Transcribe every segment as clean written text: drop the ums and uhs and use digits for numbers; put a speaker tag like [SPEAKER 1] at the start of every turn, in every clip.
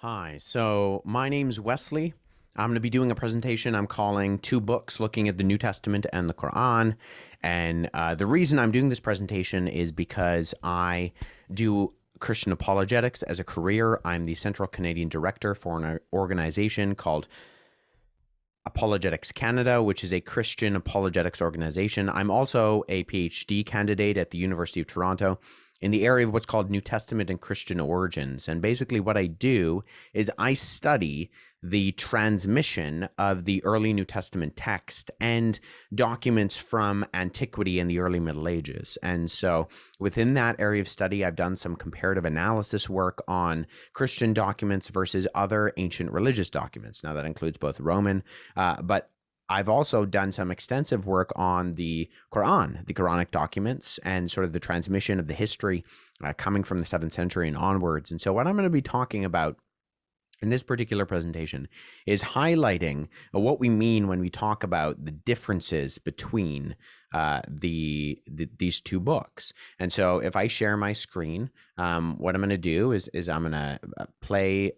[SPEAKER 1] Hi, so my name's Wesley. I'm going to be doing a presentation I'm calling Two Books Looking at the New Testament and the Qur'an. And the reason I'm doing this presentation is because I do Christian apologetics as a career. I'm the Central Canadian Director for an organization called Apologetics Canada, which is a Christian apologetics organization. I'm also a PhD candidate at the University of Toronto in the area of what's called New Testament and Christian origins. And basically what I do is I study the transmission of the early New Testament text and documents from antiquity and the early Middle Ages. And so within that area of study, I've done some comparative analysis work on Christian documents versus other ancient religious documents. Now that includes both Roman, but I've also done some extensive work on the Qur'an, the Quranic documents, and sort of the transmission of the history coming from the 7th century and onwards. And so what I'm going to be talking about in this particular presentation is highlighting what we mean when we talk about the differences between these two books. And so if I share my screen, what I'm going to do is I'm going to play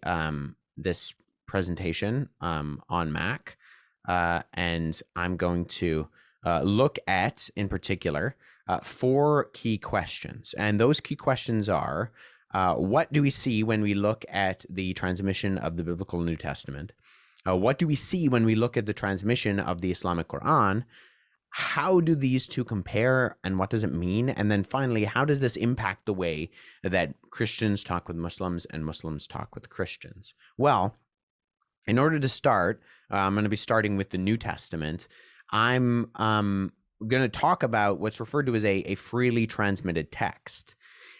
[SPEAKER 1] this presentation on Mac. And I'm going to look at, in particular, 4 key questions. And those key questions are, what do we see when we look at the transmission of the biblical New Testament? What do we see when we look at the transmission of the Islamic Qur'an? How do these two compare, and what does it mean? And then finally, how does this impact the way that Christians talk with Muslims and Muslims talk with Christians? Well, in order to start, I'm going to be starting with the New Testament. I'm going to talk about what's referred to as a freely transmitted text.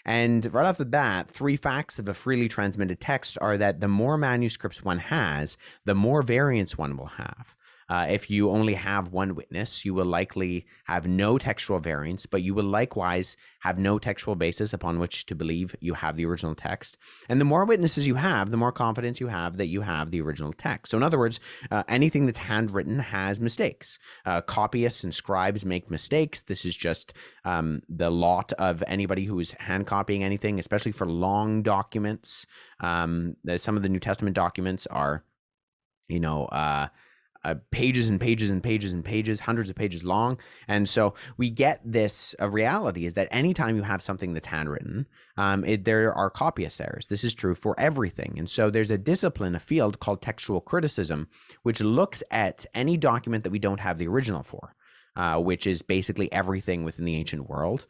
[SPEAKER 1] And right off the bat, 3 facts of a freely transmitted text are that the more manuscripts one has, the more variants one will have. If you only have one witness, you will likely have no textual variants, but you will likewise have no textual basis upon which to believe you have the original text. And the more witnesses you have, the more confidence you have that you have the original text. So in other words, anything that's handwritten has mistakes. Copyists and scribes make mistakes. This is just the lot of anybody who is hand copying anything, especially for long documents. Some of the New Testament documents are, pages and pages and pages and pages, hundreds of pages long. And so we get this reality is that anytime you have something that's handwritten, there are copyist errors. This is true for everything. And so there's a discipline, a field called textual criticism, which looks at any document that we don't have the original for. Which is basically everything within the ancient world.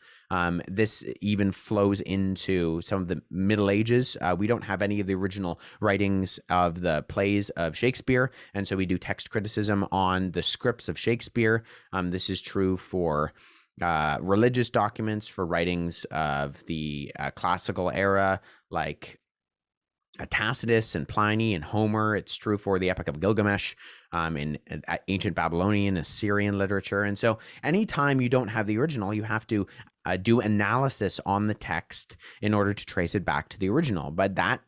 [SPEAKER 1] This even flows into some of the Middle Ages. We don't have any of the original writings of the plays of Shakespeare, and so we do text criticism on the scripts of Shakespeare. This is true for religious documents, for writings of the classical era, like Tacitus and Pliny and Homer. It's true for the Epic of Gilgamesh in ancient Babylonian, Assyrian literature. And so anytime you don't have the original, you have to do analysis on the text in order to trace it back to the original. But that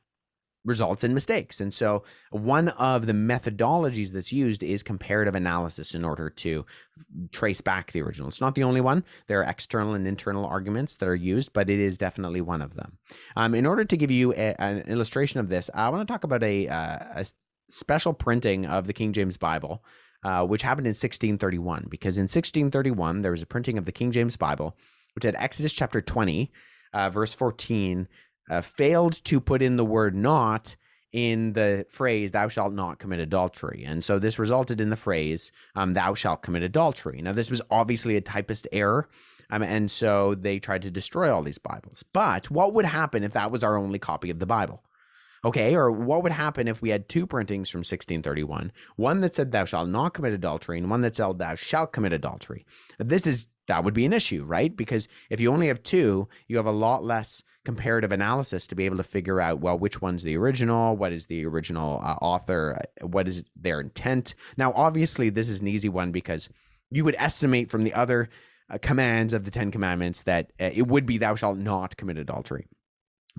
[SPEAKER 1] results in mistakes. And so one of the methodologies that's used is comparative analysis in order to trace back the original. It's not the only one. There are external and internal arguments that are used, but it is definitely one of them. In order to give you an illustration of this, I want to talk about a special printing of the King James Bible, which happened in 1631, because in 1631, there was a printing of the King James Bible, which had Exodus chapter 20, verse 14, failed to put in the word not in the phrase, thou shalt not commit adultery. And so this resulted in the phrase, thou shalt commit adultery. Now, this was obviously a typist error. And so they tried to destroy all these Bibles. But what would happen if that was our only copy of the Bible? Okay, or what would happen if we had 2 printings from 1631, one that said thou shalt not commit adultery and one that said thou shalt commit adultery? That would be an issue, right? Because if you only have 2, you have a lot less comparative analysis to be able to figure out, well, which one's the original, what is the original author, what is their intent. Now, obviously, this is an easy one because you would estimate from the other commands of the 10 Commandments that it would be thou shalt not commit adultery,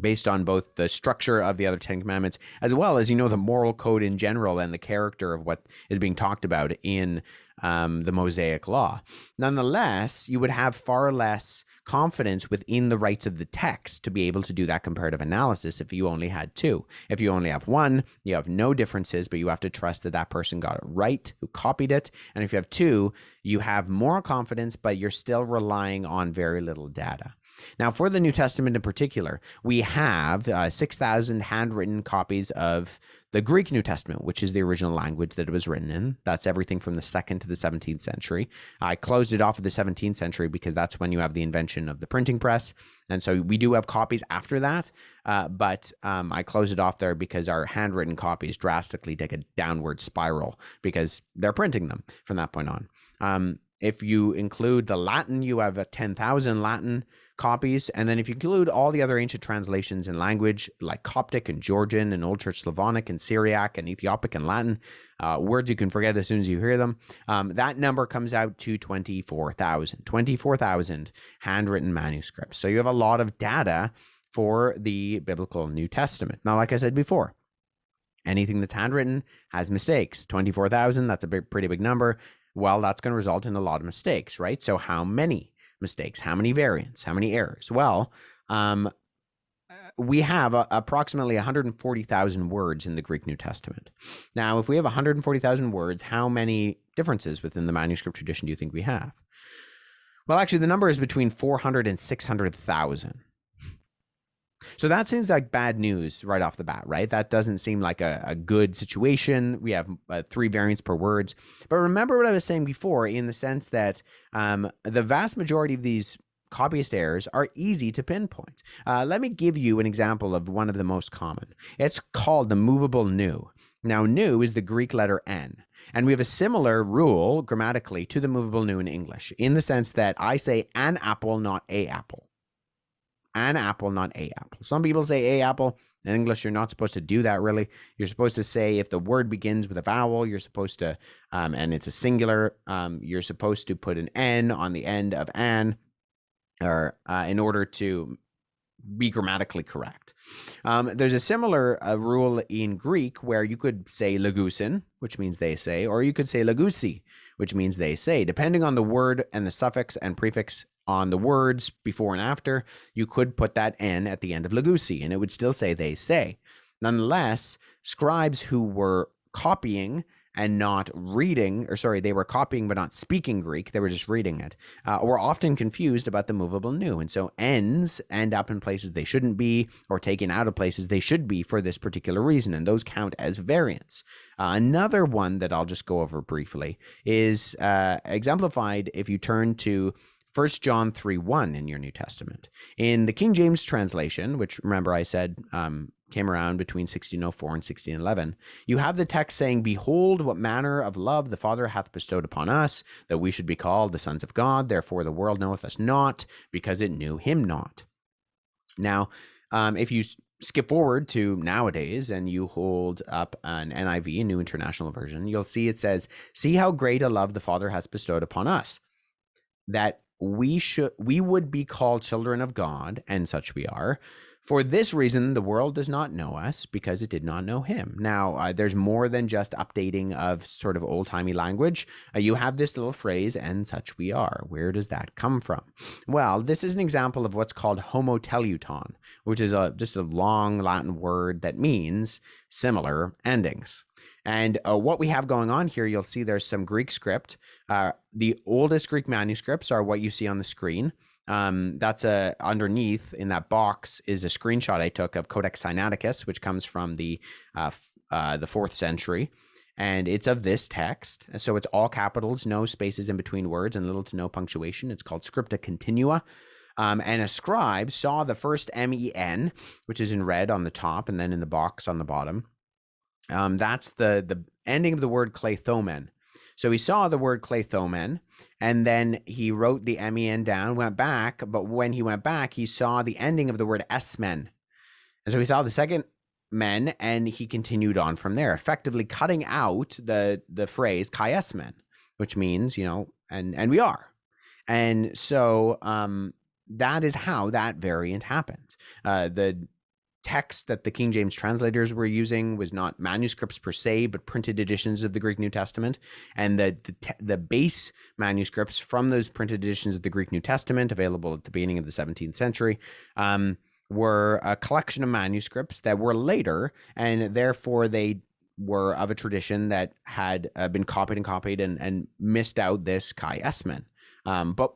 [SPEAKER 1] based on both the structure of the other 10 Commandments, as well as, the moral code in general and the character of what is being talked about in the Mosaic Law. Nonetheless, you would have far less confidence within the rights of the text to be able to do that comparative analysis if you only had two. If you only have one, you have no differences, but you have to trust that that person got it right, who copied it. And if you have two, you have more confidence, but you're still relying on very little data. Now, for the New Testament in particular, we have 6,000 handwritten copies of the Greek New Testament, which is the original language that it was written in. That's everything from the 2nd to the 17th century. I closed it off at the 17th century because that's when you have the invention of the printing press. And so we do have copies after that, but I closed it off there because our handwritten copies drastically take a downward spiral because they're printing them from that point on. If you include the Latin, you have 10,000 Latin copies. And then if you include all the other ancient translations in language like Coptic and Georgian and Old Church Slavonic and Syriac and Ethiopic and Latin, words you can forget as soon as you hear them, that number comes out to 24,000 handwritten manuscripts. So you have a lot of data for the biblical New Testament. Now, like I said before, anything that's handwritten has mistakes. 24,000, that's a pretty big number. Well, that's going to result in a lot of mistakes, right? So how many mistakes? How many variants? How many errors? Well, we have approximately 140,000 words in the Greek New Testament. Now, if we have 140,000 words, how many differences within the manuscript tradition do you think we have? Well, actually, the number is between 400 and 600,000. So that seems like bad news right off the bat, right? That doesn't seem like a good situation. We have 3 variants per words. But remember what I was saying before in the sense that the vast majority of these copyist errors are easy to pinpoint. Let me give you an example of one of the most common. It's called the movable nu. Now, nu is the Greek letter N. And we have a similar rule grammatically to the movable nu in English in the sense that I say an apple, not a apple. An apple, not a apple. Some people say a apple. In English, you're not supposed to do that, really. You're supposed to say if the word begins with a vowel, you're supposed to, and it's a singular, you're supposed to put an N on the end of an, or in order to be grammatically correct. There's a similar rule in Greek where you could say lagousin, which means they say, or you could say lagousi, which means they say. Depending on the word and the suffix and prefix on the words before and after, you could put that N at the end of lagousi, and it would still say they say. Nonetheless, scribes who were copying and not reading, or sorry, they were copying but not speaking Greek, they were just reading it, were often confused about the movable nu. And so N's end up in places they shouldn't be, or taken out of places they should be for this particular reason, and those count as variants. Another one that I'll just go over briefly is exemplified if you turn to 1 John 3:1 in your New Testament. In the King James translation, which remember I said came around between 1604 and 1611, you have the text saying, "Behold, what manner of love the Father hath bestowed upon us, that we should be called the sons of God. Therefore the world knoweth us not, because it knew him not." Now, if you skip forward to nowadays and you hold up an NIV, a New International Version, you'll see it says, "See how great a love the Father has bestowed upon us, that we would be called children of God, and such we are. For this reason, the world does not know us, because it did not know him." Now, there's more than just updating of sort of old-timey language. You have this little phrase, "and such we are." Where does that come from? Well, this is an example of what's called homoteliuton, which is just a long Latin word that means similar endings. And what we have going on here, you'll see there's some Greek script. The oldest Greek manuscripts are what you see on the screen. That's underneath in that box is a screenshot I took of Codex Sinaiticus, which comes from the 4th century. And it's of this text. So it's all capitals, no spaces in between words, and little to no punctuation. It's called Scripta Continua. And a scribe saw the first MEN, which is in red on the top, and then in the box on the bottom. That's the ending of the word klethomen. So he saw the word klethomen, and then he wrote the MEN down, went back, but when he went back, he saw the ending of the word esmen. And so he saw the second men, and he continued on from there, effectively cutting out the phrase kai esmen, which means, and we are. And so that is how that variant happened. The text that the King James translators were using was not manuscripts per se, but printed editions of the Greek New Testament. And the base manuscripts from those printed editions of the Greek New Testament, available at the beginning of the 17th century, were a collection of manuscripts that were later, and therefore they were of a tradition that had been copied and missed out this Kai Esmen. But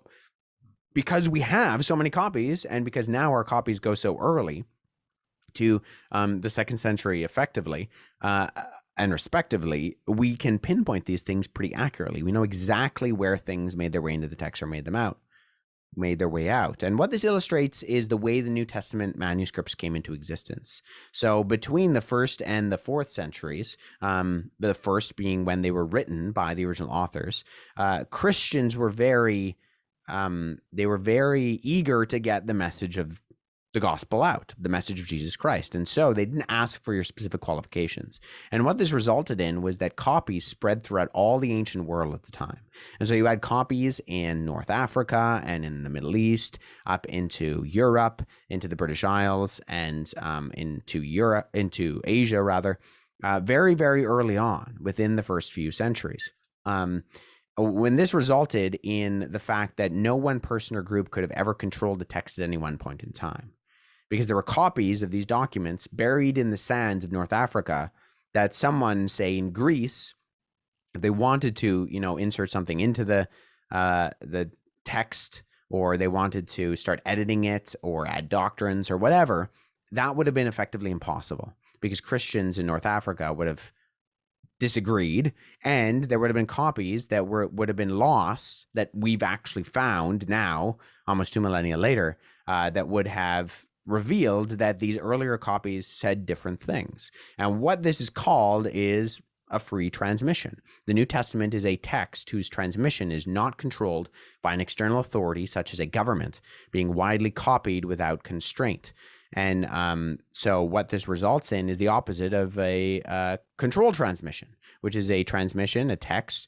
[SPEAKER 1] because we have so many copies, and because now our copies go so early to the 2nd century effectively and respectively, we can pinpoint these things pretty accurately. We know exactly where things made their way into the text or made their way out. And what this illustrates is the way the New Testament manuscripts came into existence. So between the 1st and the 4th centuries, the first being when they were written by the original authors, Christians were very eager to get the message of the gospel out, the message of Jesus Christ. And so they didn't ask for your specific qualifications. And what this resulted in was that copies spread throughout all the ancient world at the time. And so you had copies in North Africa and in the Middle East, up into Europe, into the British Isles, and into Asia rather, very, very early on within the first few centuries. When this resulted in the fact that no one person or group could have ever controlled the text at any one point in time, because there were copies of these documents buried in the sands of North Africa that someone, say in Greece, if they wanted to, insert something into the text, or they wanted to start editing it or add doctrines or whatever, that would have been effectively impossible, because Christians in North Africa would have disagreed, and there would have been copies that would have been lost that we've actually found now, almost 2 millennia later, that would have revealed that these earlier copies said different things. And what this is called is a free transmission. The New Testament is a text whose transmission is not controlled by an external authority, such as a government, being widely copied without constraint. And so what this results in is the opposite of a controlled transmission, which is a transmission, a text,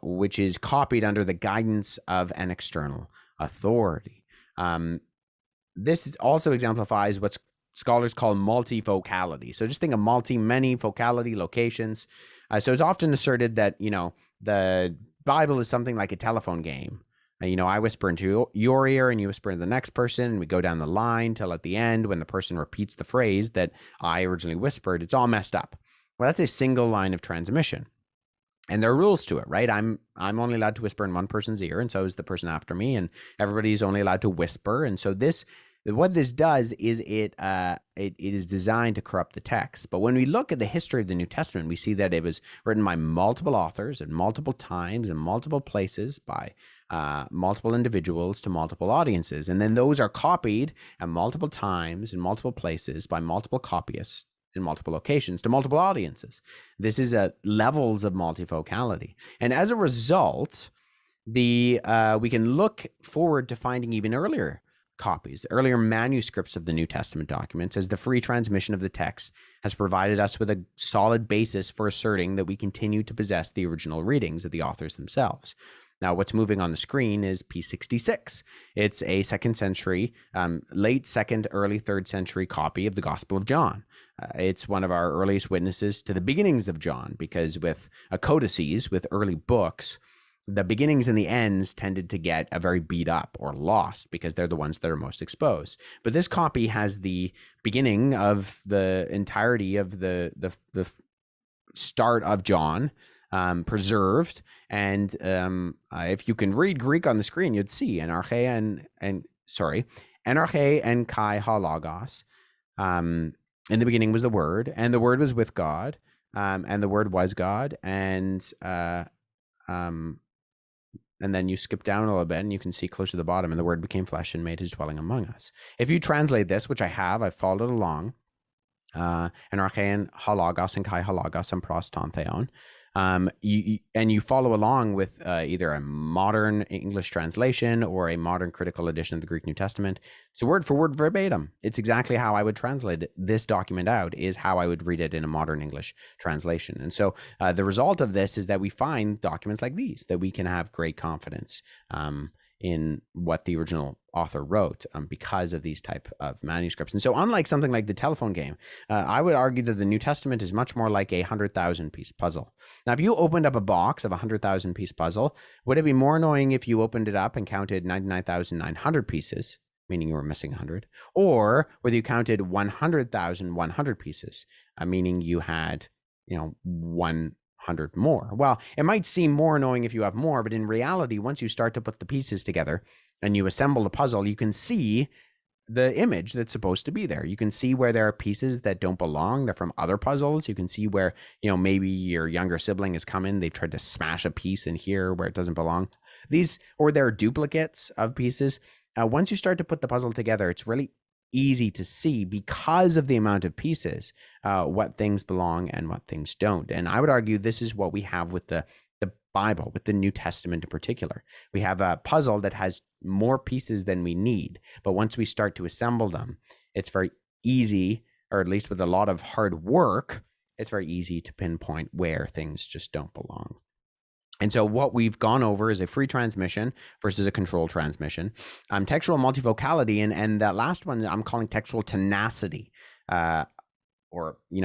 [SPEAKER 1] which is copied under the guidance of an external authority. This also exemplifies what scholars call multifocality. So just think of many focality locations. So it's often asserted that, the Bible is something like a telephone game. I whisper into your ear and you whisper into the next person, and we go down the line till at the end, when the person repeats the phrase that I originally whispered, it's all messed up. Well, that's a single line of transmission. And there are rules to it, right? I'm only allowed to whisper in one person's ear, and so is the person after me, and everybody's only allowed to whisper. And so what this does is it is designed to corrupt the text. But when we look at the history of the New Testament, we see that it was written by multiple authors at multiple times in multiple places by multiple individuals to multiple audiences. And then those are copied at multiple times in multiple places by multiple copyists in multiple locations to multiple audiences. This is levels of multifocality. And as a result, we can look forward to finding even earlier copies, earlier manuscripts of the New Testament documents, as the free transmission of the text has provided us with a solid basis for asserting that we continue to possess the original readings of the authors themselves. Now, what's moving on the screen is P66. It's a 2nd century, late 2nd, early 3rd century copy of the Gospel of John. It's one of our earliest witnesses to the beginnings of John, because with codices, with early books, the beginnings and the ends tended to get very beat up or lost, because they're the ones that are most exposed. But this copy has the beginning of the entirety of the start of John preserved. And if you can read Greek on the screen, you'd see Enarche and Kai Ha Logos. In the beginning was the Word, and the Word was with God, and the Word was God, and then you skip down a little bit and you can see close to the bottom, and the Word became flesh and made his dwelling among us. If you translate this, which I've followed along, Enarchean halagos and kai halagos and prostantheon, you follow along with either a modern English translation or a modern critical edition of the Greek New Testament. It's word for word verbatim. It's exactly how I would translate this document out, is how I would read it in a modern English translation. And so the result of this is that we find documents like these that we can have great confidence in what the original author wrote because of these type of manuscripts. And so unlike something like the telephone game, I would argue that the New Testament is much more like a 100,000 piece puzzle. Now, if you opened up a box of a 100,000 piece puzzle, would it be more annoying if you opened it up and counted 99,900 pieces, meaning you were missing 100, or whether you counted 100,100 pieces, meaning you had, 100 more? Well, it might seem more annoying if you have more, but in reality, once you start to put the pieces together and you assemble the puzzle, you can see the image that's supposed to be there. You can see where there are pieces that don't belong. They're from other puzzles. You can see where, maybe your younger sibling has come in. They've tried to smash a piece in here where it doesn't belong. Or there are duplicates of pieces. Once you start to put the puzzle together, it's really easy to see, because of the amount of pieces, what things belong and what things don't. And I would argue this is what we have with the Bible, with the New Testament in particular. We have a puzzle that has more pieces than we need, but once we start to assemble them, it's very easy, or at least with a lot of hard work, it's very easy to pinpoint where things just don't belong. And so what we've gone over is a free transmission versus a controlled transmission, textual multivocality, and that last one I'm calling textual tenacity.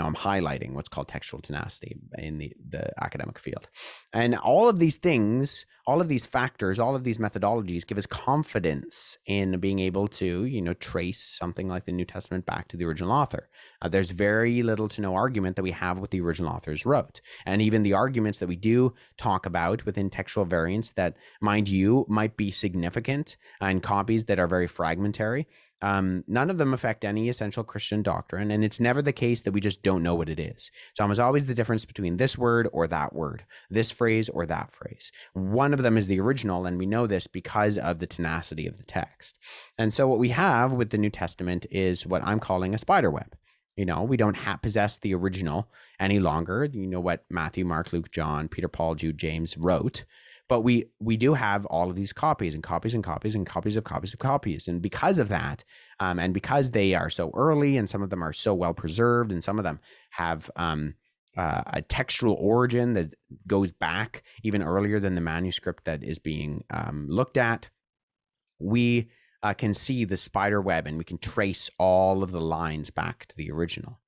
[SPEAKER 1] I'm highlighting what's called textual tenacity in the academic field. And all of these things, all of these factors, all of these methodologies give us confidence in being able to, trace something like the New Testament back to the original author. There's very little to no argument that we have what the original authors wrote. And even the arguments that we do talk about within textual variants that, mind you, might be significant and copies that are very fragmentary, none of them affect any essential Christian doctrine, and it's never the case that we just don't know what it is. It's almost always the difference between this word or that word, this phrase or that phrase. One of them is the original, and we know this because of the tenacity of the text. And so what we have with the New Testament is what I'm calling a spider web. We don't possess the original any longer. What Matthew, Mark, Luke, John, Peter, Paul, Jude, James wrote. But we do have all of these copies and copies and copies and copies of copies of copies. And because of that, and because they are so early, and some of them are so well preserved, and some of them have a textual origin that goes back even earlier than the manuscript that is being looked at, we can see the spider web, and we can trace all of the lines back to the original.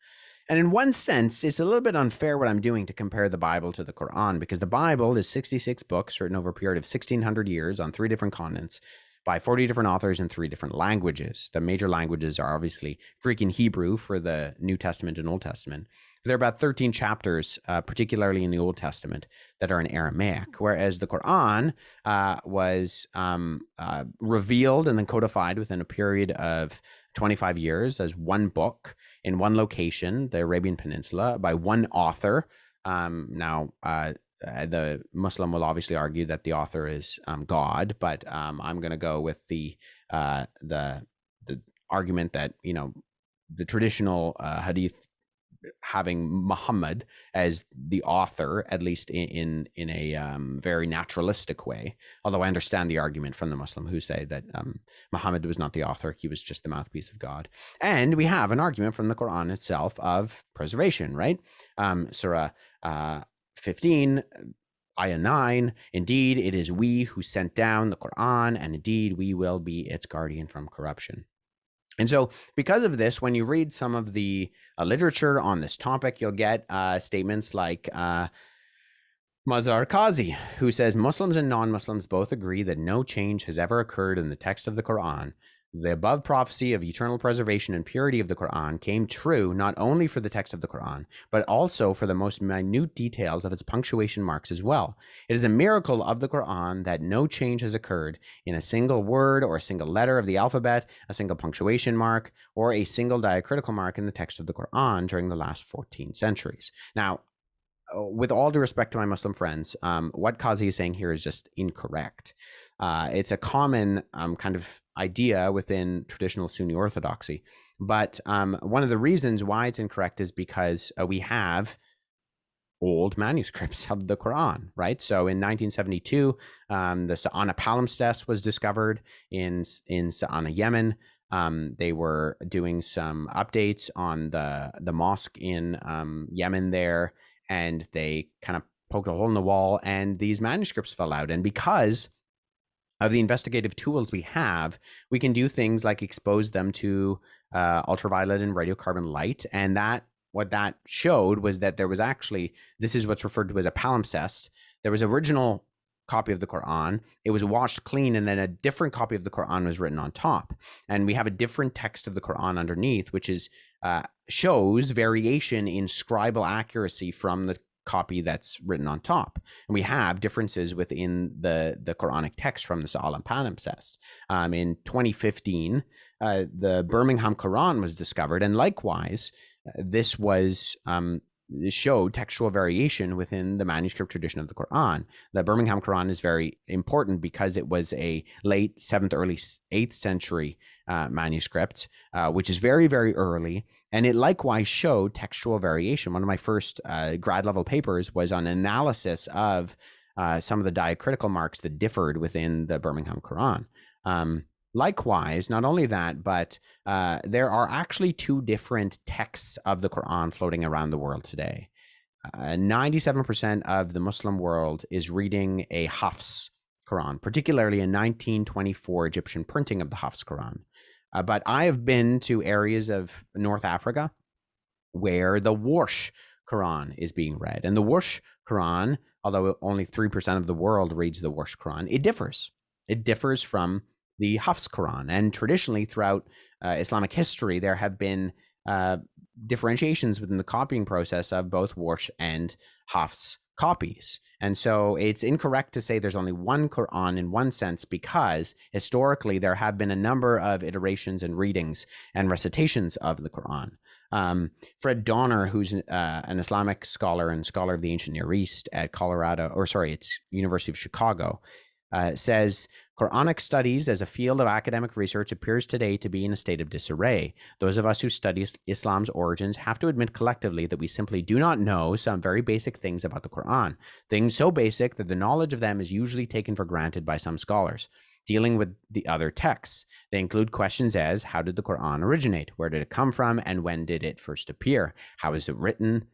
[SPEAKER 1] And in one sense, it's a little bit unfair what I'm doing to compare the Bible to the Qur'an, because the Bible is 66 books written over a period of 1,600 years on 3 different continents by 40 different authors in 3 different languages. The major languages are obviously Greek and Hebrew for the New Testament and Old Testament. There are about 13 chapters, particularly in the Old Testament, that are in Aramaic, whereas the Qur'an was revealed and then codified within a period of 25 years as one book in one location, the Arabian Peninsula, by one author. The Muslim will obviously argue that the author is God, but I'm going to go with the argument that the traditional hadith having Muhammad as the author, at least in a very naturalistic way. Although I understand the argument from the Muslim who say that Muhammad was not the author, he was just the mouthpiece of God. And we have an argument from the Quran itself of preservation, right? Surah 15, Ayah 9, indeed, it is we who sent down the Quran, and indeed we will be its guardian from corruption. And so because of this, when you read some of the literature on this topic, you'll get statements like Mazar Qazi, who says Muslims and non-Muslims both agree that no change has ever occurred in the text of the Quran. The above prophecy of eternal preservation and purity of the Quran came true not only for the text of the Quran, but also for the most minute details of its punctuation marks as well. It is a miracle of the Quran that no change has occurred in a single word or a single letter of the alphabet, a single punctuation mark, or a single diacritical mark in the text of the Quran during the last 14 centuries. Now, with all due respect to my Muslim friends, what Qazi is saying here is just incorrect. It's a common kind of idea within traditional Sunni orthodoxy. But one of the reasons why it's incorrect is because we have old manuscripts of the Quran, right? So in 1972, the Sa'ana palimpsest was discovered in Sa'ana, Yemen. They were doing some updates on the mosque in Yemen there, and they kind of poked a hole in the wall, and these manuscripts fell out. And because of the investigative tools we have, we can do things like expose them to ultraviolet and radiocarbon light. And what that showed was that there was actually, this is what's referred to as a palimpsest. There was original copy of the Qur'an. It was washed clean, and then a different copy of the Qur'an was written on top. And we have a different text of the Qur'an underneath, which is shows variation in scribal accuracy from the copy that's written on top. And we have differences within the Quranic text from the Sa'al and palimpsest. In 2015, the Birmingham Quran was discovered, and likewise, this was showed textual variation within the manuscript tradition of the Quran. The Birmingham Quran is very important because it was a late 7th, early 8th century manuscript, which is very, very early. And it likewise showed textual variation. One of my first grad level papers was on analysis of some of the diacritical marks that differed within the Birmingham Quran. Likewise, not only that, but there are actually two different texts of the Quran floating around the world today. 97% of the Muslim world is reading a Huff's Quran, particularly a 1924 Egyptian printing of the Huff's Quran. But I have been to areas of North Africa where the Warsh Quran is being read. And the Warsh Quran, although only 3% of the world reads the Warsh Quran, it differs. It differs from the Huff's Quran. And traditionally throughout Islamic history, there have been differentiations within the copying process of both Warsh and Huff's copies. And so it's incorrect to say there's only one Quran in one sense, because historically there have been a number of iterations and readings and recitations of the Quran. Fred Donner, who's an Islamic scholar and scholar of the ancient Near East at it's University of Chicago, says, Quranic studies as a field of academic research appears today to be in a state of disarray. Those of us who study Islam's origins have to admit collectively that we simply do not know some very basic things about the Quran, things so basic that the knowledge of them is usually taken for granted by some scholars. Dealing with the other texts, they include questions as, how did the Quran originate? Where did it come from? And when did it first appear? How is it written?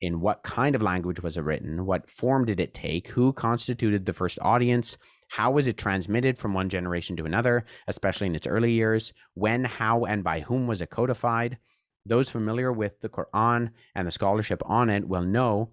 [SPEAKER 1] In what kind of language was it written? What form did it take? Who constituted the first audience? How was it transmitted from one generation to another, especially in its early years? When, how, and by whom was it codified? Those familiar with the Quran and the scholarship on it will know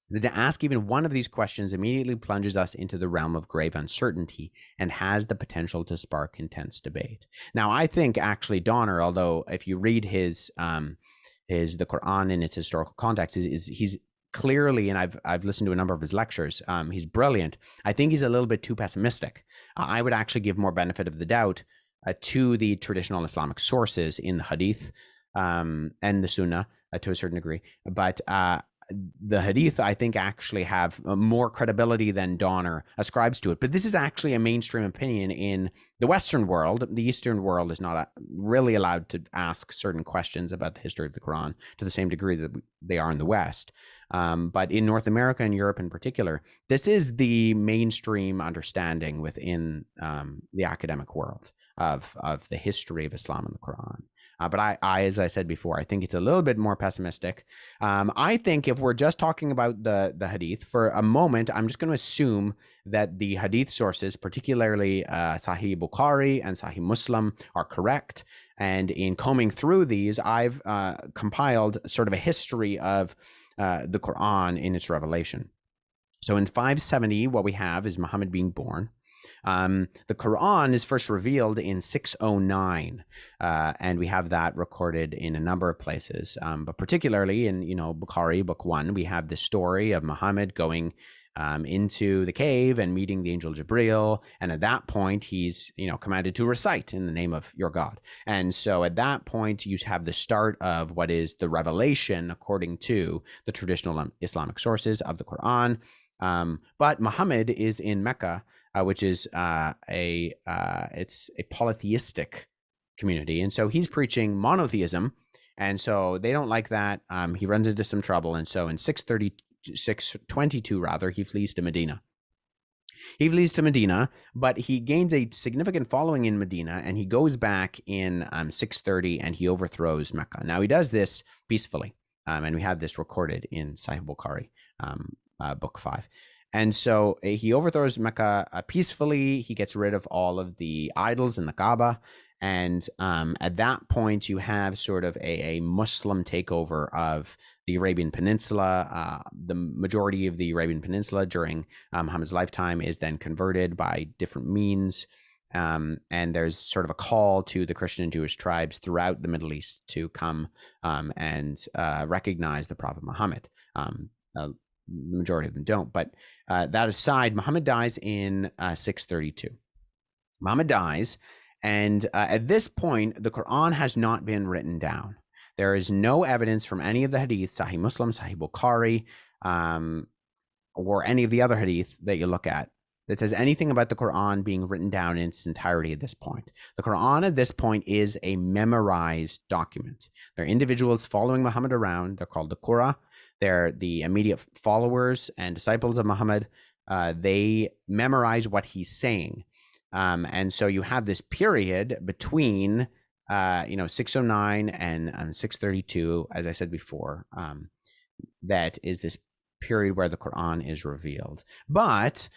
[SPEAKER 1] that to ask even one of these questions immediately plunges us into the realm of grave uncertainty and has the potential to spark intense debate. Now, I think actually Donner, although if you read the Quran in its historical context, he's clearly, and I've listened to a number of his lectures, he's brilliant. I think he's a little bit too pessimistic. I would actually give more benefit of the doubt to the traditional Islamic sources in the Hadith and the Sunnah to a certain degree. But the Hadith, I think, actually have more credibility than Donner ascribes to it. But this is actually a mainstream opinion in the Western world. The Eastern world is not really allowed to ask certain questions about the history of the Quran to the same degree that they are in the West. But in North America and Europe in particular, this is the mainstream understanding within the academic world of the history of Islam and the Quran. But I, as I said before, I think it's a little bit more pessimistic. I think if we're just talking about the Hadith for a moment, I'm just going to assume that the Hadith sources, particularly Sahih Bukhari and Sahih Muslim, are correct. And in combing through these, I've compiled sort of a history of the Quran in its revelation. So in 570, what we have is Muhammad being born. The Quran is first revealed in 609, and we have that recorded in a number of places. But particularly in, Bukhari, book 1, we have the story of Muhammad going into the cave and meeting the angel Jibril. And at that point, he's, commanded to recite in the name of your God. And so at that point, you have the start of what is the revelation according to the traditional Islamic sources of the Quran. But Muhammad is in Mecca, which is it's a polytheistic community. And so he's preaching monotheism. And so they don't like that. He runs into some trouble. And so in 622, he flees to Medina. He flees to Medina, but he gains a significant following in Medina, and he goes back in 630 and he overthrows Mecca. Now he does this peacefully. And we have this recorded in Sahih Bukhari, book 5. And so he overthrows Mecca peacefully. He gets rid of all of the idols in the Kaaba. And at that point, you have sort of a Muslim takeover of the Arabian Peninsula. The majority of the Arabian Peninsula during Muhammad's lifetime is then converted by different means. And there's sort of a call to the Christian and Jewish tribes throughout the Middle East to come and recognize the Prophet Muhammad. The majority of them don't. But that aside, Muhammad dies in 632. Muhammad dies. And at this point, the Qur'an has not been written down. There is no evidence from any of the hadith, Sahih Muslim, Sahih Bukhari, or any of the other hadith that you look at that says anything about the Qur'an being written down in its entirety at this point. The Qur'an at this point is a memorized document. There are individuals following Muhammad around. They're called the Qur'an. They're the immediate followers and disciples of Muhammad. They memorize what he's saying. And so you have this period between, 609 and 632, as I said before, that is this period where the Quran is revealed. But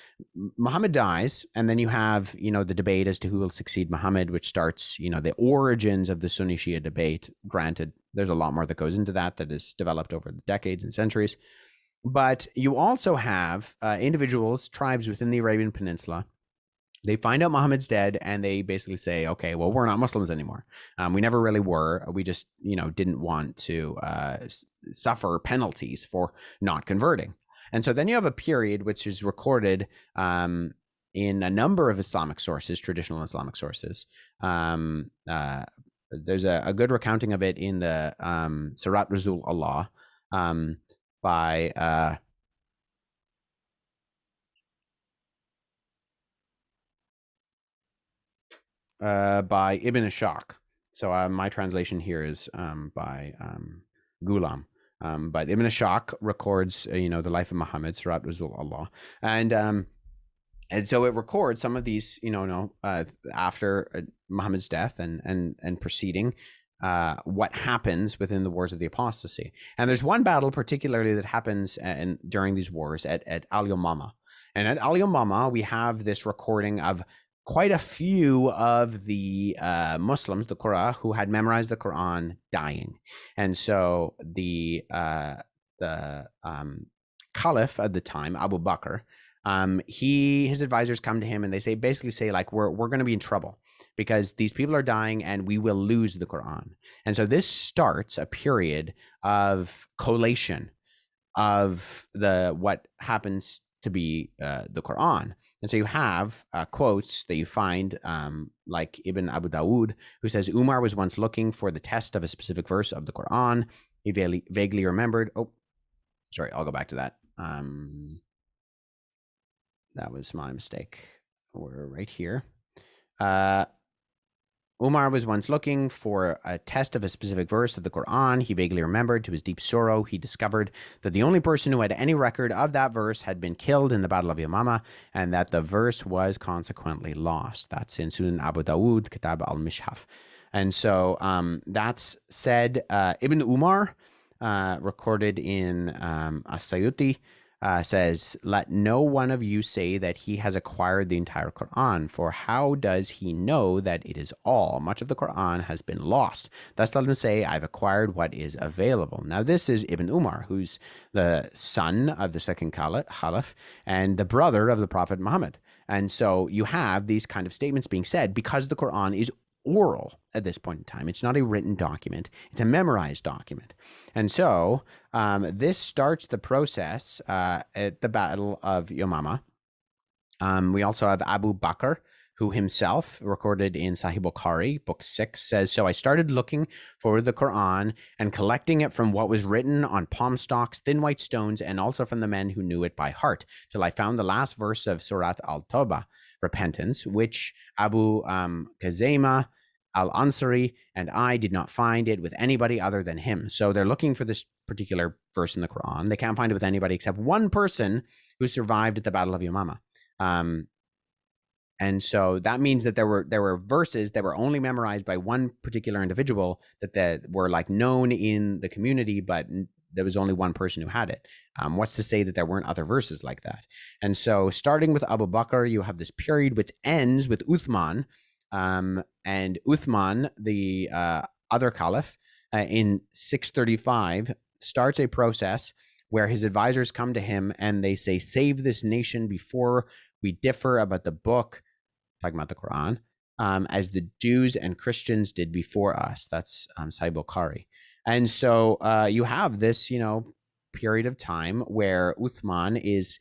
[SPEAKER 1] Muhammad dies, and then you have, the debate as to who will succeed Muhammad, which starts, the origins of the Sunni Shia debate. Granted, there's a lot more that goes into that is developed over the decades and centuries. But you also have individuals, tribes within the Arabian Peninsula. They find out Muhammad's dead, and they basically say, okay, well, we're not Muslims anymore. We never really were. We just, didn't want to suffer penalties for not converting. And so then you have a period which is recorded in a number of Islamic sources, traditional Islamic sources. There's a good recounting of it in the Sirat Rasul Allah by... by Ibn Ishaq. So my translation here is by Ghulam. But Ibn Ishaq records, the life of Muhammad, Sirat Rasul Allah. And so it records some of these, after Muhammad's death and proceeding, what happens within the wars of the apostasy. And there's one battle particularly that happens during these wars at Al-Yamama. And at Al-Yamama, we have this recording of quite a few of the Muslims, the Qur'an, who had memorized the Quran, dying. And so the Caliph at the time, Abu Bakr, his advisors come to him and they basically say like, we're going to be in trouble because these people are dying and we will lose the Quran. And so this starts a period of collation of what happens to be the Quran. And so you have quotes that you find like Ibn Abu Dawood, who says, Umar was once looking for the test of a specific verse of the Quran. He vaguely remembered. Oh, sorry, I'll go back to that. That was my mistake. We're right here. Umar was once looking for a test of a specific verse of the Quran. He vaguely remembered. To his deep sorrow, he discovered that the only person who had any record of that verse had been killed in the Battle of Yamama, and that the verse was consequently lost. That's in Sunan Abu Dawood, Kitab al-Mishhaf. And so that's said. Ibn Umar, recorded in As-Sayuti, says, let no one of you say that he has acquired the entire Quran, for how does he know that it is all? Much of the Quran has been lost. Thus let him say, I've acquired what is available. Now this is Ibn Umar, who's the son of the second Caliph and the brother of the Prophet Muhammad. And so you have these kind of statements being said because the Quran is oral at this point in time. It's not a written document. It's a memorized document. And so this starts the process at the Battle of Yamama. We also have Abu Bakr, who himself recorded in Sahih Bukhari, book 6, says, so I started looking for the Quran and collecting it from what was written on palm stalks, thin white stones, and also from the men who knew it by heart, till I found the last verse of Surat al-Tawbah, repentance, which Abu Khazaimah al-Ansari and I did not find it with anybody other than him. So they're looking for this particular verse in the Quran. They can't find it with anybody except one person who survived at the Battle of Yamama. And so that means that there were verses that were only memorized by one particular individual that were like known in the community, but there was only one person who had it. What's to say that there weren't other verses like that? And so starting with Abu Bakr, you have this period which ends with Uthman. And Uthman, the other caliph, in 635, starts a process where his advisors come to him and they say, save this nation before we differ about the book, talking about the Qur'an, as the Jews and Christians did before us. That's Sahih Bukhari. And so you have this, period of time where Uthman is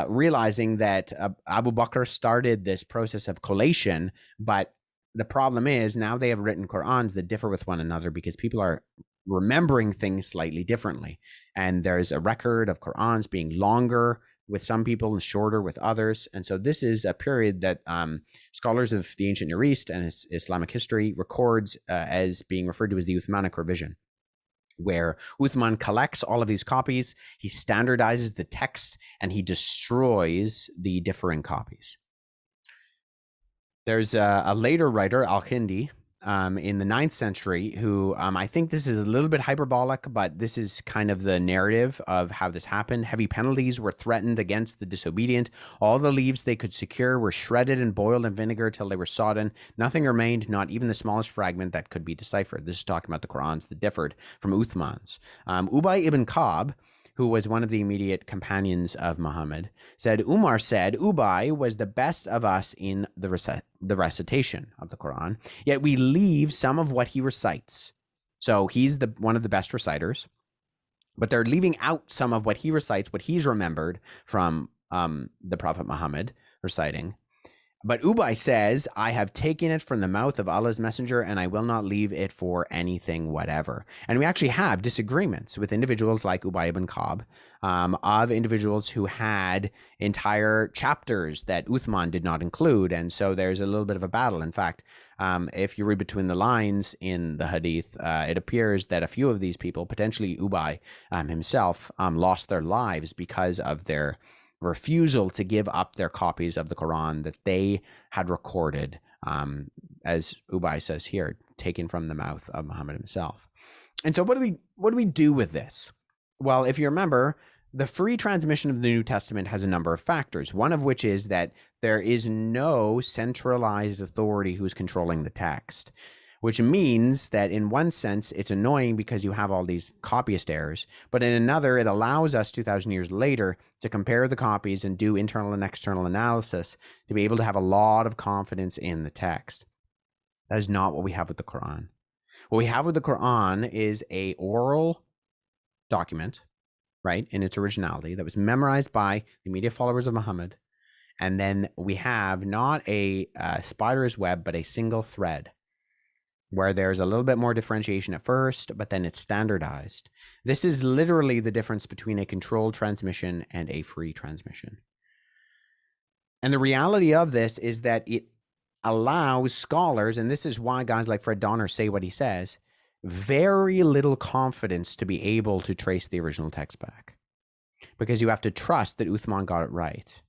[SPEAKER 1] realizing that Abu Bakr started this process of collation, but the problem is now they have written Qur'ans that differ with one another because people are remembering things slightly differently. And there's a record of Qur'ans being longer with some people and shorter with others. And so this is a period that scholars of the ancient Near East and Islamic history records as being referred to as the Uthmanic revision, where Uthman collects all of these copies, he standardizes the text, and he destroys the differing copies. There's a later writer, Al-Hindi, in the 9th century, who I think this is a little bit hyperbolic, but this is kind of the narrative of how this happened. Heavy penalties were threatened against the disobedient. All the leaves they could secure were shredded and boiled in vinegar till they were sodden. Nothing remained, not even the smallest fragment that could be deciphered. This is talking about the Qur'ans that differed from Uthman's. Ubay ibn Ka'b, who was one of the immediate companions of Muhammad, said, Umar said, Ubay was the best of us in the recitation of the Quran, yet we leave some of what he recites. So he's one of the best reciters, but they're leaving out some of what he recites, what he's remembered from the Prophet Muhammad reciting. But Ubay says, I have taken it from the mouth of Allah's messenger and I will not leave it for anything whatever. And we actually have disagreements with individuals like Ubay ibn Ka'b, of individuals who had entire chapters that Uthman did not include. And so there's a little bit of a battle. In fact, if you read between the lines in the hadith, it appears that a few of these people, potentially Ubay himself, lost their lives because of their refusal to give up their copies of the Quran that they had recorded, as Ubay says here, taken from the mouth of Muhammad himself. And so what do we do with this? Well, if you remember, the free transmission of the New Testament has a number of factors, one of which is that there is no centralized authority who's controlling the text, which means that in one sense, it's annoying because you have all these copyist errors, but in another, it allows us 2,000 years later to compare the copies and do internal and external analysis to be able to have a lot of confidence in the text. That is not what we have with the Quran. What we have with the Quran is a oral document, right, in its originality that was memorized by the immediate followers of Muhammad. And then we have not a spider's web, but a single thread, where there's a little bit more differentiation at first, but then it's standardized. This is literally the difference between a controlled transmission and a free transmission. And the reality of this is that it allows scholars, and this is why guys like Fred Donner say what he says, very little confidence to be able to trace the original text back, because you have to trust that Uthman got it right.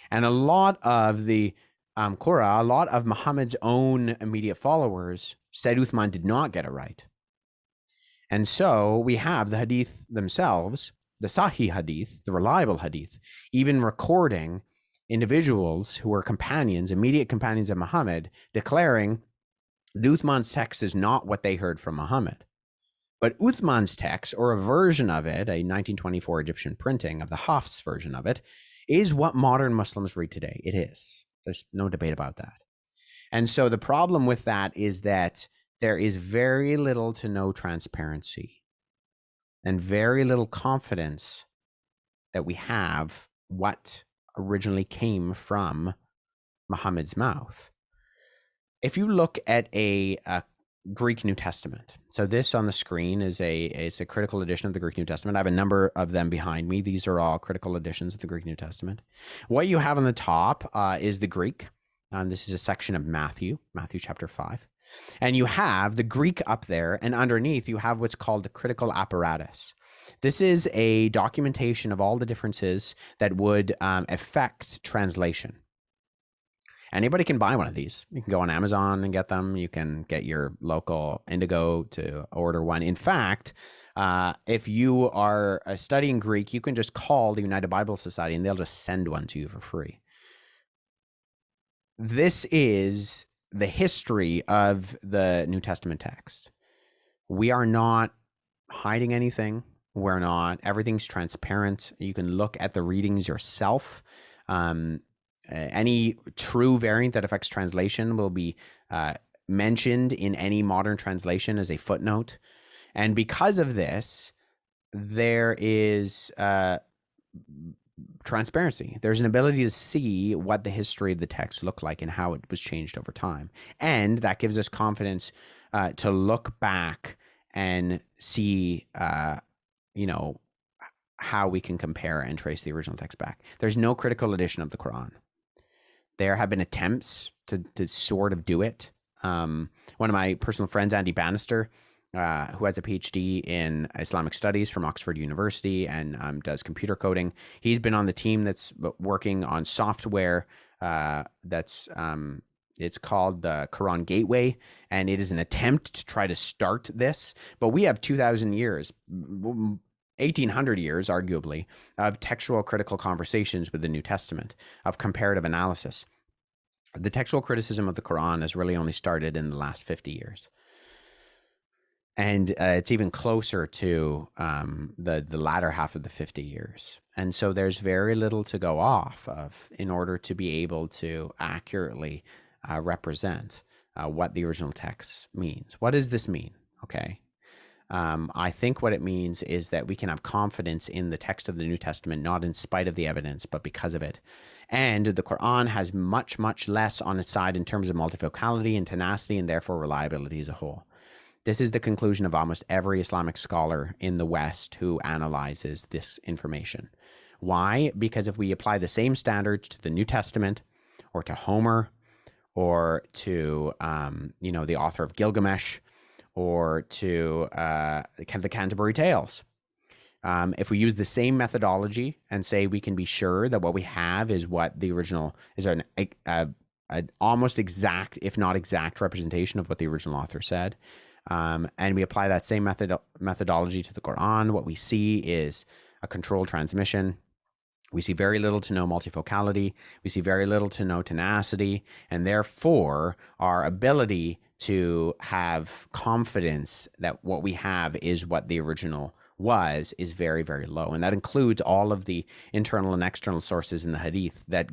[SPEAKER 1] And a lot of the Qur'an, a lot of Muhammad's own immediate followers said Uthman did not get it right. And so we have the hadith themselves, the Sahih hadith, the reliable hadith, even recording individuals who were companions, immediate companions of Muhammad, declaring Uthman's text is not what they heard from Muhammad. But Uthman's text, or a version of it, a 1924 Egyptian printing of the Huff's version of it, is what modern Muslims read today. It is. There's no debate about that. And so the problem with that is that there is very little to no transparency and very little confidence that we have what originally came from Muhammad's mouth. If you look at a Greek New Testament, so this on the screen is a critical edition of the Greek New Testament. I have a number of them behind me. These are all critical editions of the Greek New Testament. What you have on the top is the Greek. This is a section of Matthew chapter 5. And you have the Greek up there, and underneath you have what's called the critical apparatus. This is a documentation of all the differences that would affect translation. Anybody can buy one of these. You can go on Amazon and get them. You can get your local Indigo to order one. In fact, if you are studying Greek, you can just call the United Bible Society and they'll just send one to you for free. This is the history of the New Testament text. We are not hiding anything. We're not. Everything's transparent. You can look at the readings yourself. Any true variant that affects translation will be mentioned in any modern translation as a footnote. And because of this, there is transparency. There's an ability to see what the history of the text looked like and how it was changed over time. And that gives us confidence to look back and see, how we can compare and trace the original text back. There's no critical edition of the Quran. There have been attempts to sort of do it. One of my personal friends, Andy Bannister, who has a PhD in Islamic studies from Oxford University and does computer coding. He's been on the team that's working on software it's called the Quran Gateway, and it is an attempt to try to start this. But we have 2,000 years, 1,800 years, arguably, of textual critical conversations with the New Testament, of comparative analysis. The textual criticism of the Quran has really only started in the last 50 years. And it's even closer to the latter half of the 50 years. And so there's very little to go off of in order to be able to accurately represent what the original text means. What does this mean? Okay. I think what it means is that we can have confidence in the text of the New Testament, not in spite of the evidence, but because of it. And the Quran has much, much less on its side in terms of multifocality and tenacity and therefore reliability as a whole. This is the conclusion of almost every Islamic scholar in the West who analyzes this information. Why? Because if we apply the same standards to the New Testament or to Homer or to, the author of Gilgamesh or to the Canterbury Tales, if we use the same methodology and say we can be sure that what we have is what the original is an almost exact, if not exact, representation of what the original author said, and we apply that same methodology to the Quran, what we see is a controlled transmission. We see very little to no multifocality. We see very little to no tenacity. And therefore, our ability to have confidence that what we have is what the original was is very, very low. And that includes all of the internal and external sources in the Hadith that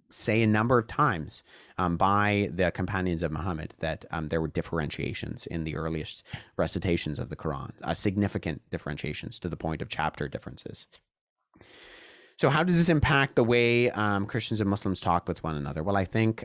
[SPEAKER 1] say a number of times by the companions of Muhammad that there were differentiations in the earliest recitations of the Quran, significant differentiations to the point of chapter differences. So how does this impact the way Christians and Muslims talk with one another? Well, I think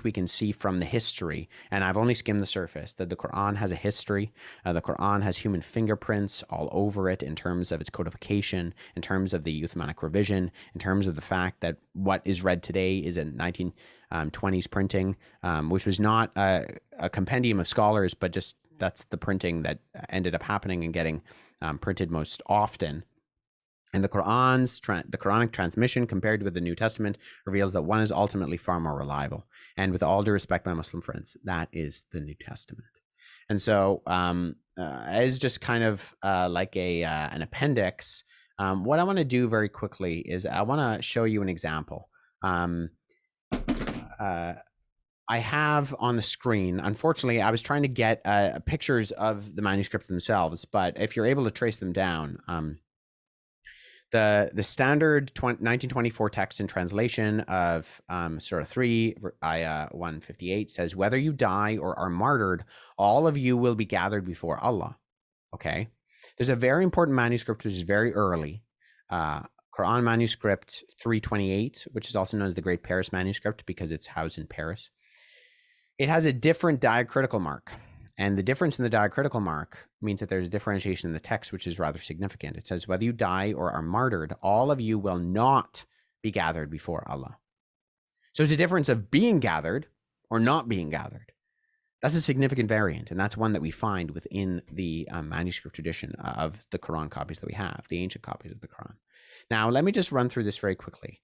[SPEAKER 1] we can see from the history, and I've only skimmed the surface, that the Quran has a history. The Quran has human fingerprints all over it in terms of its codification, in terms of the Uthmanic revision, in terms of the fact that what is read today is a 1920s printing, which was not a compendium of scholars, but just that's the printing that ended up happening and getting printed most often. And the Quranic transmission compared with the New Testament reveals that one is ultimately far more reliable. And with all due respect, my Muslim friends, that is the New Testament. And so as just kind of like an appendix, what I want to do very quickly is I want to show you an example. I have on the screen, unfortunately, I was trying to get pictures of the manuscripts themselves, but if you're able to trace them down, the standard 1924 text and translation of Surah 3, Ayah 158 says, whether you die or are martyred, all of you will be gathered before Allah. Okay. There's a very important manuscript, which is very early, Quran manuscript 328, which is also known as the Great Paris manuscript because it's housed in Paris. It has a different diacritical mark. And the difference in the diacritical mark means that there's a differentiation in the text, which is rather significant. It says, whether you die or are martyred, all of you will not be gathered before Allah. So it's a difference of being gathered or not being gathered. That's a significant variant. And that's one that we find within the manuscript tradition of the Quran copies that we have, the ancient copies of the Quran. Now, let me just run through this very quickly.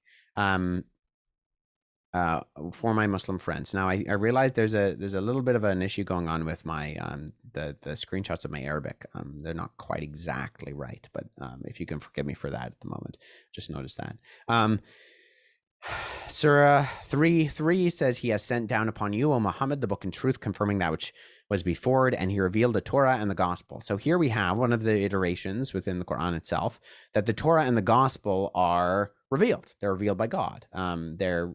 [SPEAKER 1] for my Muslim friends. Now, I realize there's a little bit of an issue going on with my the screenshots of my Arabic. They're not quite exactly right, but if you can forgive me for that at the moment, just notice that. Surah 3:3 says, "He has sent down upon you, O Muhammad, the book and truth, confirming that which was before it, and he revealed the Torah and the gospel." So here we have one of the iterations within the Quran itself that the Torah and the gospel are revealed. They're revealed by God. They're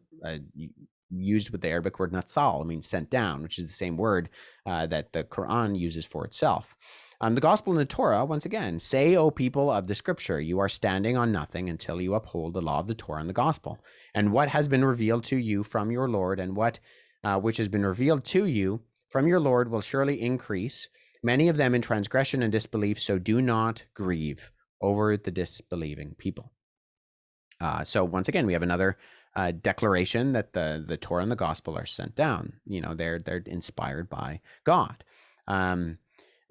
[SPEAKER 1] used with the Arabic word natsal, means sent down, which is the same word that the Quran uses for itself. The gospel and the Torah, once again, say, O people of the scripture, you are standing on nothing until you uphold the law of the Torah and the gospel. And what has been revealed to you from your Lord, and what which has been revealed to you from your Lord will surely increase, many of them in transgression and disbelief, so do not grieve over the disbelieving people. So once again, we have another declaration that the Torah and the gospel are sent down. You know, they're inspired by God.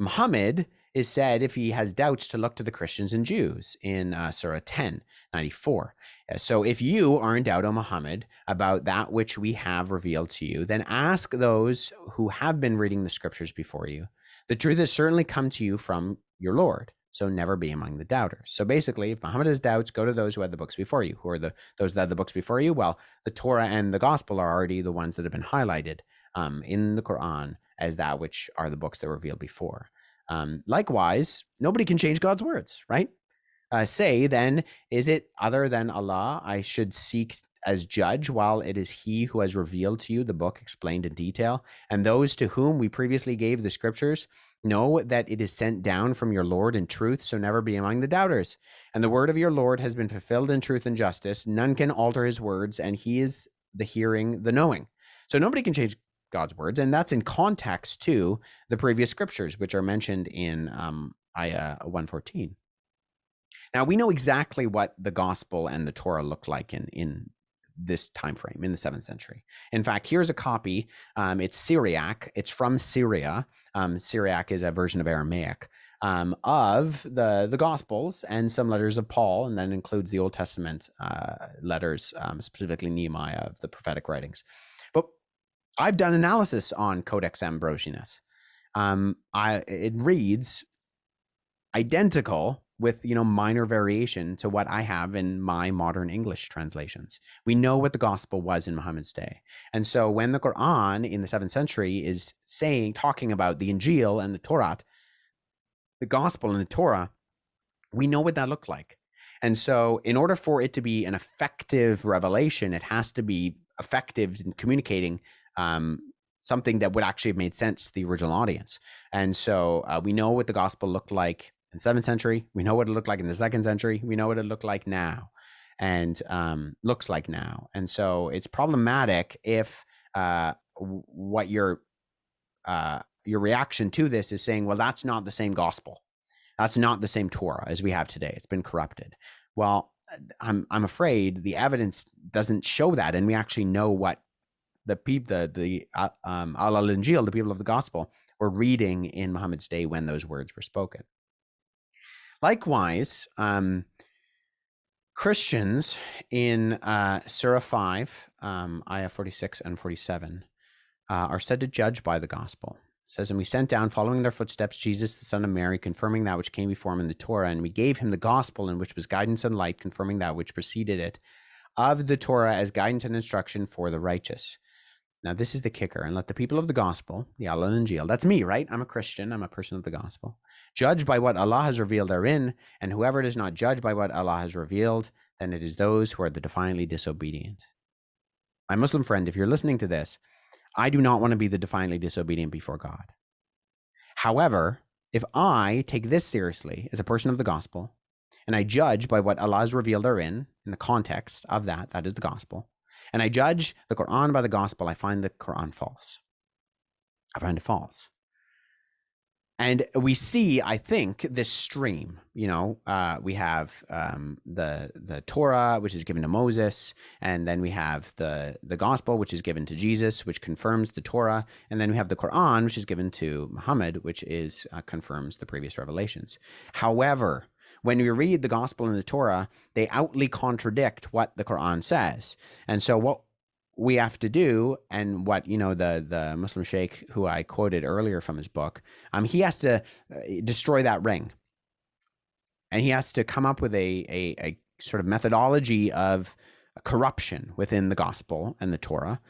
[SPEAKER 1] Muhammad is said, if he has doubts, to look to the Christians and Jews in Surah 10:94. So if you are in doubt, O Muhammad, about that which we have revealed to you, then ask those who have been reading the scriptures before you. The truth has certainly come to you from your Lord, so never be among the doubters. So basically, if Muhammad has doubts, go to those who had the books before you. Who are those that had the books before you? Well, the Torah and the gospel are already the ones that have been highlighted in the Quran as that which are the books that were revealed before. Likewise, nobody can change God's words, right? Say then, is it other than Allah I should seek as judge, while it is he who has revealed to you the book explained in detail? And those to whom we previously gave the scriptures know that it is sent down from your Lord in truth, so never be among the doubters. And the word of your Lord has been fulfilled in truth and justice. None can alter his words, and he is the hearing, the knowing. So nobody can change God's words, and that's in context to the previous scriptures, which are mentioned in Ayah 114. Now, we know exactly what the gospel and the Torah look like in this time frame, in the 7th century. In fact, here's a copy. It's Syriac. It's from Syria. Syriac is a version of Aramaic of the Gospels and some letters of Paul, and then includes the Old Testament letters, specifically Nehemiah, of the prophetic writings. But I've done analysis on Codex Ambrosianus. It reads identical with, minor variation to what I have in my modern English translations. We know what the gospel was in Muhammad's day. And so when the Quran in the 7th century is talking about the Injil and the Torah, the gospel and the Torah, we know what that looked like. And so in order for it to be an effective revelation, it has to be effective in communicating something that would actually have made sense to the original audience. And so we know what the gospel looked like in 7th century. We know what it looked like in the 2nd century. We know what it looked like now, and looks like now. And so it's problematic if what your reaction to this is saying, well, that's not the same gospel. That's not the same Torah as we have today. It's been corrupted. Well, I'm afraid the evidence doesn't show that, and we actually know what the al-Injil, the people of the gospel, were reading in Muhammad's day when those words were spoken. Likewise, Christians in Surah 5, Ayah 46 and 47, are said to judge by the gospel. It says, and we sent down, following their footsteps, Jesus, the son of Mary, confirming that which came before him in the Torah, and we gave him the gospel, in which was guidance and light, confirming that which preceded it, of the Torah as guidance and instruction for the righteous. Now, this is the kicker. And let the people of the gospel, the al-Injil, that's me, right? I'm a Christian. I'm a person of the gospel. Judge by what Allah has revealed therein, and whoever does not judge by what Allah has revealed, then it is those who are the defiantly disobedient. My Muslim friend, if you're listening to this, I do not want to be the defiantly disobedient before God. However, if I take this seriously as a person of the gospel, and I judge by what Allah has revealed therein, in the context of that is the gospel, and I judge the Quran by the gospel, I find the Quran false. I find it false. And we see, I think, this stream. We have the Torah, which is given to Moses, and then we have the gospel, which is given to Jesus, which confirms the Torah, and then we have the Quran, which is given to Muhammad, which is confirms the previous revelations. However, when we read the gospel and the Torah, they outly contradict what the Quran says. And so we have to do, and what, the Muslim sheikh who I quoted earlier from his book, he has to destroy that ring, and he has to come up with a sort of methodology of corruption within the gospel and the Torah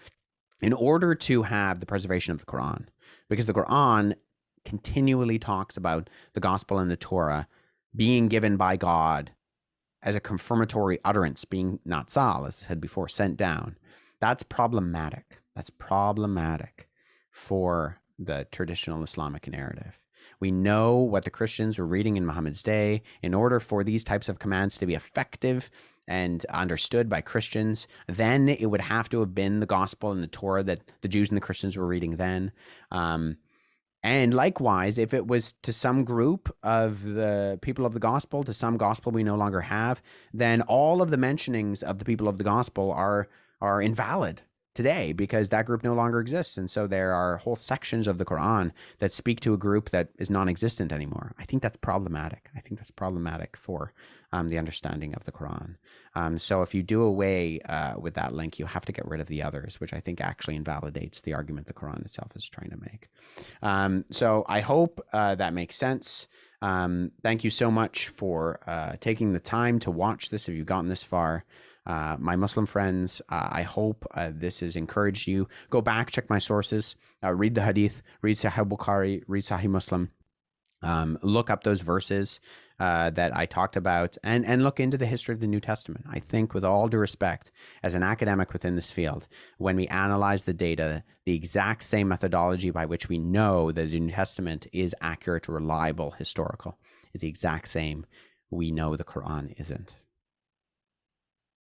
[SPEAKER 1] in order to have the preservation of the Qur'an, because the Qur'an continually talks about the gospel and the Torah being given by God as a confirmatory utterance, being natsal, as I said before, sent down. That's problematic. That's problematic for the traditional Islamic narrative. We know what the Christians were reading in Muhammad's day. In order for these types of commands to be effective and understood by Christians, then it would have to have been the gospel and the Torah that the Jews and the Christians were reading then. And likewise, if it was to some group of the people of the gospel, to some gospel we no longer have, then all of the mentionings of the people of the gospel are invalid today, because that group no longer exists. And so there are whole sections of the Quran that speak to a group that is non-existent anymore. I think that's problematic. I think that's problematic for the understanding of the Quran. So if you do away with that link, you have to get rid of the others, which I think actually invalidates the argument the Quran itself is trying to make. So I hope that makes sense. Thank you so much for taking the time to watch this if you've gotten this far. My Muslim friends, I hope this has encouraged you. Go back, check my sources, read the Hadith, read Sahih Bukhari, read Sahih Muslim, look up those verses that I talked about, and look into the history of the New Testament. I think, with all due respect, as an academic within this field, when we analyze the data, the exact same methodology by which we know that the New Testament is accurate, reliable, historical, is the exact same we know the Quran isn't.